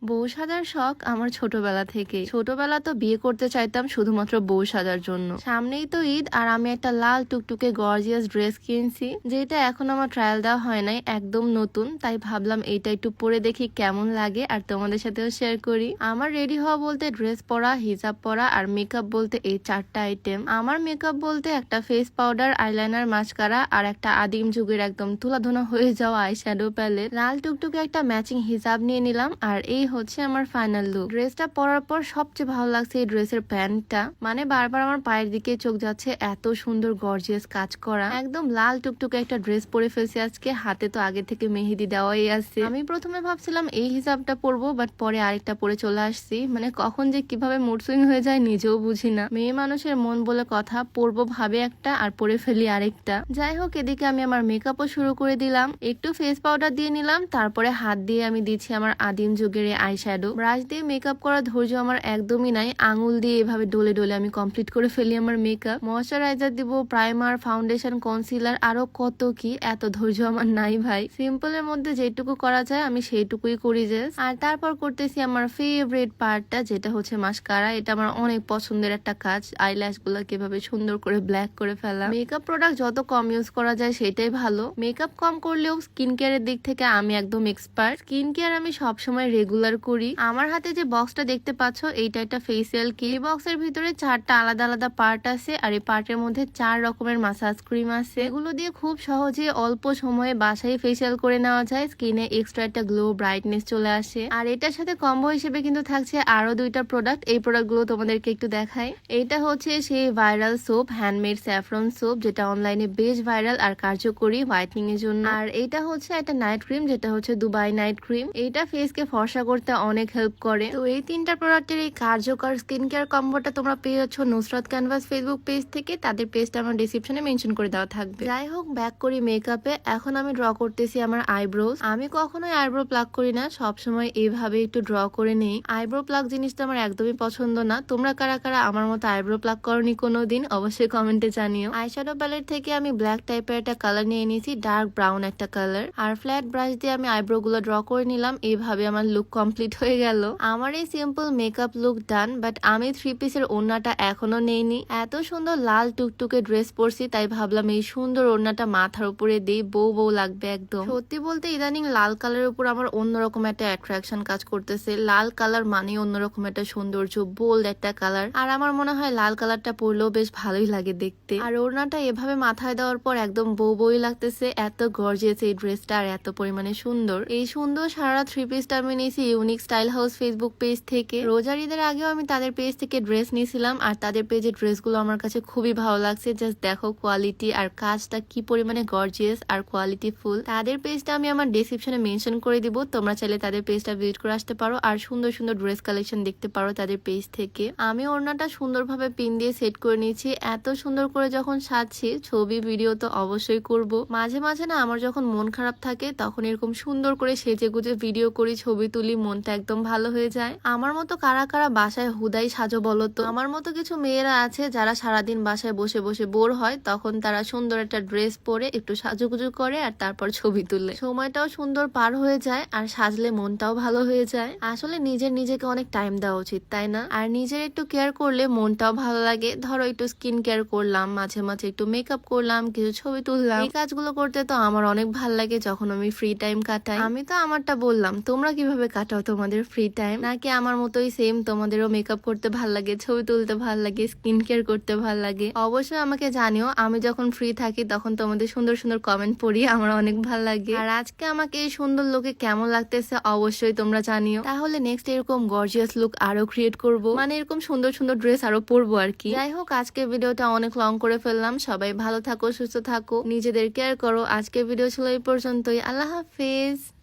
বউ সাজার শখ আমার ছোটবেলা থেকে। ছোটবেলা তো বিয়ে করতে চাইতাম শুধুমাত্র বউ সাজার জন্য। সামনেই তো ঈদ, আর আমি একটা লাল টুকটুকে গর্জিয়াস ড্রেস কিনছি, যেটা এখন আমার ট্রায়াল দেওয়া হয় নাই, একদম নতুন। তাই ভাবলাম এইটা একটু পরে দেখি কেমন লাগে আর তোমাদের সাথেও শেয়ার করি। আমার রেডি হওয়া বলতে ড্রেস পরা, হিজাব পরা আর মেকআপ বলতে এই 4টা আইটেম। আমার মেকআপ বলতে একটা ফেস পাউডার, আইলাইনার, মাস্কারা আর একটা আদিম যুগের একদম তুলাধুনা হয়ে যাওয়া আই শ্যাডো প্যালেট। লাল টুকটুকে একটা ম্যাচিং হিজাব নিয়ে নিলাম, আর এই হচ্ছে আমার ফাইনাল লুক। ড্রেসটা পরার পর সবচেয়ে ভালো লাগছে এই ড্রেসের প্যান্টটা, মানে বারবার আমার পায়ের দিকে চোখ যাচ্ছে, এত সুন্দর গর্জিয়াস কাজ করা। একদম লাল টুকটুকে একটা ড্রেস পরে ফেলছি আজকে। হাতে তো আগে থেকে মেহেদি দেওয়াই আছে। আমি প্রথমে ভাবছিলাম এই হিসাবটা পরবো, বাট পরে আরেকটা পরে চলে আসছি। মানে কখন যে কিভাবে মুড সুইং হয়ে যায় নিজেও বুঝি না। মেয়ে মানুষের মন বলে কথা, পরবো ভাবে একটা আর পরে ফেলি আরেকটা। যাই হোক, এদিকে আমি আমার মেকআপও শুরু করে দিলাম। একটু ফেস পাউডার দিয়ে নিলাম, তারপরে হাত দিয়ে আমি দিচ্ছি আমার আদিম যুগের আই শ্যাডো। ব্রাশ দিয়ে মেকআপ করার ধৈর্য আমার একদমই নাই। আঙুল দিয়ে এভাবে ডলে ডলে আমি কমপ্লিট করে ফেলি আমার মেকআপ। ময়শ্চারাইজার দিব, প্রাইমার, ফাউন্ডেশন, কনসিলার, আরো কত কি। এত ধৈর্য আমার নাই ভাই। সিম্পলের মধ্যে যেটুকু করা যায় আমি সেইটুকুই করি জাস্ট। আর তারপর করতেছি আমার ফেভারিট পার্টটা, যেটা হচ্ছে মাস্কারা। এটা আমার অনেক পছন্দের একটা কাজ, আইল্যাশ গুলা কিভাবে সুন্দর করে ব্ল্যাক করে ফেলা। মেকআপ প্রোডাক্ট যত কম ইউজ করা যায় সেটাই ভালো। মেকআপ কম করলেও স্কিন কেয়ারের দিক থেকে আমি একদম এক্সপার্ট। স্কিন কেয়ার আমি সবসময় রেগুলার করি। আমার হাতে যে বক্সটা দেখতে পাচ্ছ, এইটা একটা ফেসিয়াল কিট। এই বক্সের ভিতরে 4টা আলাদা আলাদা পার্ট আছে, আর এই পার্টের মধ্যে 4 রকমের মাসাজ ক্রিম আছে। এগুলো দিয়ে খুব সহজে অল্প সময়ে বাসায় ফেসিয়াল করে নেওয়া যায়। স্কিনে এক্সট্রা একটা গ্লো, ব্রাইটনেস চলে আসে। আর এটার সাথে কম্বো হিসেবে কিন্তু থাকছে আরো 2টা প্রোডাক্ট। এই প্রোডাক্ট গুলো তোমাদেরকে একটু দেখাই। এইটা হচ্ছে সেই viral soap, handmade saffron soap, যেটা অনলাইনে বেশ ভাইরাল আর কার্যকরী হোয়াইটনিং এর জন্য। আর এইটা হচ্ছে একটা নাইট ক্রিম, যেটা হচ্ছে দুবাই নাইট ক্রিম। এইটা ফেসকে ফর্সা করতে অনেক হেল্প করে। তো এই 3টা প্রোডাক্টের এই কার্যকর স্কিন কেয়ার কম্বোটা তোমরা পেয়ে যাচ্ছ নুসরাত ক্যানভাস ফেসবুক পেজ থেকে। তাদের পেজটা আমার ডিসক্রিপশনে মেনশন করে দেওয়া থাকবে। যাই হোক, ব্যাক করি মেকআপে। এখন আমি ড্র করতেছি আমার আইব্রোজ। আমি কখনোই আইব্রো প্লাক করি না, সবসময় এইভাবে একটু ড্র করে নেই। আইব্রো প্লাক জিনিসটা আমার একদমই পছন্দ না। তোমরা কারা কারা আমার মতো আইব্রো প্লাক করনি কোনোদিন, অবশ্যই কমেন্টে জানিও। আইশ্যাডো প্যালেট থেকে আমি ব্ল্যাক টাইপের একটা কালার নিয়ে নিয়েছি, ডার্ক ব্রাউন একটা কালার। আর ফ্ল্যাট ব্রাশ দিয়ে আমি আইব্রো গুলো ড্র করে নিলাম। এইভাবে আমার লুক কমপ্লিট হয়ে গেল। আমার এই simple makeup look done, but আমি 3 পিসের ওড়নাটা এখনো নেইনি। এত সুন্দর লাল টুকটুকে ড্রেস পরছি, তাই ভাবলাম এই সুন্দর ওড়নাটা মাথার উপরে দিই, বউ বউ লাগবে একদম। সত্যি বলতে ইদানিং লাল কালারের উপর আমার অন্যরকম একটা অ্যাট্রাকশন কাজ করতেছে। লাল কালার মানে অন্যরকম একটা সৌন্দর্য, বোল্ড একটা কালার। আর আমার মনে হয় লাল কালারটা পরলেও বেশ ভালোই লাগে দেখতে। আর ওড়নাটা এভাবে মাথায় দেওয়ার পর একদম বউ বউই লাগতেছে। এত গর্জিয়াস এই ড্রেসটা, আর এত পরিমাণে সুন্দর। এই সুন্দর সারা 3 পিসটা আমি নিয়েছি unique style house Facebook page থেকে। রোজার ঈদের আগেও আমি তাদের পেজ থেকে ড্রেস নিয়েছিলাম, আর তাদের পেজের ড্রেসগুলো আমার কাছে খুবই ভালো লাগছে। জাস্ট দেখো কোয়ালিটি আর কাজটা কি পরিমাণে গর্জিয়াস আর কোয়ালিটি ফুল। তাদের পেজটা আমি আমার ডেসক্রিপশনে মেনশন করে দিব, তোমরা চাইলে তাদের পেজটা ভিজিট করে আসতে পারো আর সুন্দর সুন্দর ড্রেস কালেকশন দেখতে পারো তাদের পেজ থেকে। আমি ওড়নাটা সুন্দরভাবে পিন দিয়ে সেট করে নিয়েছি। এত সুন্দর করে যখন সাজছি, ছবি ভিডিও তো অবশ্যই করব। মাঝে মাঝে না আমার যখন মন খারাপ থাকে, তখন এরকম সুন্দর করে সেজে গুজে ভিডিও করি, ছবি তুলি, মনটা একদম ভালো হয়ে যায়। আমার মতো কারা কারা বাসায় হুদাই সাজো বলো তো? আমার মতো কিছু মেয়েরা আছে যারা সারাদিন বাসায় বসে বসে বোর হয়, তখন তারা সুন্দর একটা ড্রেস পরে একটু সাজুগুজু করে আর তারপর ছবি তুলে। সময়টাও সুন্দর পার হয়ে যায়, আর সাজলে মনটাও ভালো হয়ে যায়। আসলে নিজেকে অনেক টাইম দেওয়া উচিত, তাই না? আর নিজের একটু কেয়ার করলে মনটাও ভালো লাগে। ধরো একটু স্কিন কেয়ার করলাম, মাঝে মাঝে একটু মেকআপ করলাম, কিছু ছবি তুললাম। এই কাজগুলো করতে তো আমার অনেক ভালো লাগে যখন আমি ফ্রি টাইম কাটাই। আমি তো আমারটা বললাম, তোমরা কিভাবে কাটাও তোমাদের ফ্রি টাইম? নাকি আমার মতোই সেম তোমাদেরও মেকআপ করতে ভাল লাগে, ছবি তুলতে ভাল লাগে, স্কিন কেয়ার করতে ভাল লাগে? অবশ্যই আমাকে জানিও। আমি যখন ফ্রি থাকি তখন তোমাদের সুন্দর সুন্দর কমেন্ট পড়ি, আমার অনেক ভাল লাগে। আর আজকে আমাকে এই সুন্দর লুকে কেমন লাগতেছে অবশ্যই তোমরা জানিও। তাহলে নেক্সট এরকম গর্জিয়াস লুক আরো ক্রিয়েট করব, মানে এরকম সুন্দর সুন্দর ড্রেস আরো পরবো আর কি। যাই হোক, আজকে ভিডিওটা অনেক লং করে ফেললাম। সবাই ভালো থাকো, সুস্থ থাকো, নিজেদের কেয়ার করো। আজকে ভিডিও ছিল এই পর্যন্তই। আল্লাহ হাফেজ।